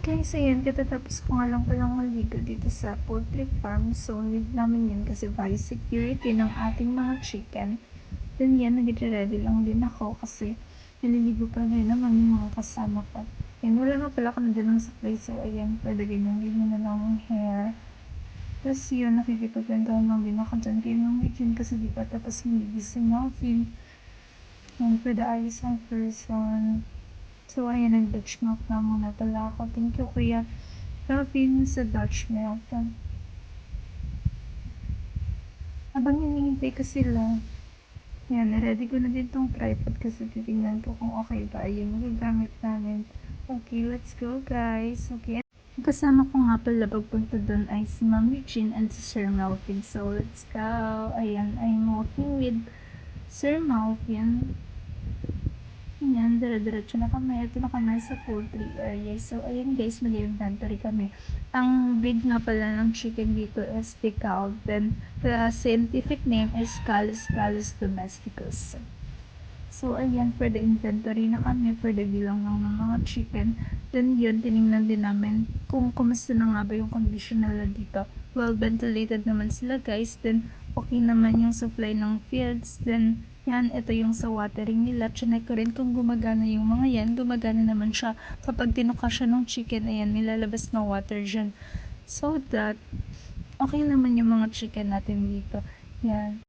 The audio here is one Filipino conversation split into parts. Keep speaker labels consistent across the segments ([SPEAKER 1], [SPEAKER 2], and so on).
[SPEAKER 1] guys, ayan, katatapos ko nga lang palang maligo dito sa poultry farm. So, need namin yan kasi biosecurity ng ating mga chicken. Then yan, nag-ready lang din ako kasi naliligo pa rin naman yung mga kasama ko. Yan, wala nga pala kami din ng supply. So, ayan, pwede ganyan na lang yung hair. Tapos yun, nakikipagkwentuhan lang din ako dyan kay Ma'am Regine kasi di pa tapos maligo si Muffin. Yan, pwede ayos ang person. So, ayan, nag-Dutch milk na muna pala ako. Thank you, Kuya Calvin, sa Dutch milk. Habang hinihintay ko sila, yan, ready ko na din tong tripod kasi titingnan ko kung okay ba yung magagamit namin. Okay, let's go, guys. Okay. Kasama ko nga pala pagpunta doon ay si Ma'am Regine and si Sir Melvin. So, let's go. Ayan, I'm walking with Sir Melvin. Yan, dire-diretso na kami. Ito na kami sa poultry area. So, ayun guys, mag-inventory kami. Ang breed nga pala ng chicken dito is Decal. Then, the scientific name is Calus domesticus. So, ayan, for the inventory na kami, for the bilang lang ng mga chicken. Then, yun, tinignan din namin kung kumusta na nga ba yung condition nila dito. Well, ventilated naman sila guys. Then, okay naman yung supply ng fields. Then, yan, ito yung sa watering nila. Chinek ko rin kung gumagana yung mga yan. Gumagana naman siya. Kapag tinuka siya ng chicken, ayan, nilalabas ng water dyan. So that, okay naman yung mga chicken natin dito. Yan.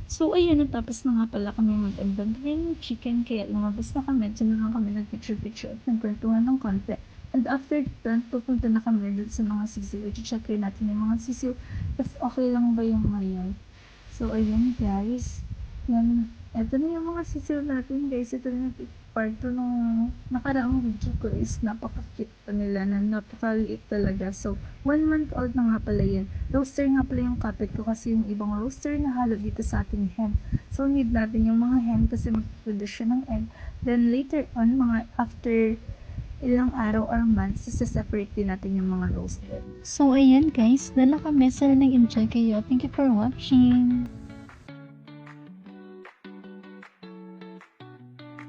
[SPEAKER 1] So, ayun, natapos na nga pala kami mag-inventory ng chicken. Kaya lumabas na kami. Diyan na lang kami nag-picture-picture at nagkwentuhan ng konti. And after that, pupunta na kami dun sa mga sisiw. I-check rin natin yung mga sisiw. If okay lang ba yung ngayon. So, ayun guys. Yan. Ito na yung mga sisiw natin guys. Ito na yung part 2 nung nakaraang video ko is napaka-cute pa nila na napaka-liit talaga. So, 1 month old na nga pala yan. Roaster nga pala yung kapit ko kasi yung ibang roaster na halo dito sa ating hen. So, need natin yung mga hen kasi mag-produce siya ng egg. Then, later on, mga after ilang araw or months, separate din natin yung mga roaster. So, ayan guys, doon na kami. Sana nag-enjoy kayo. Thank you for watching.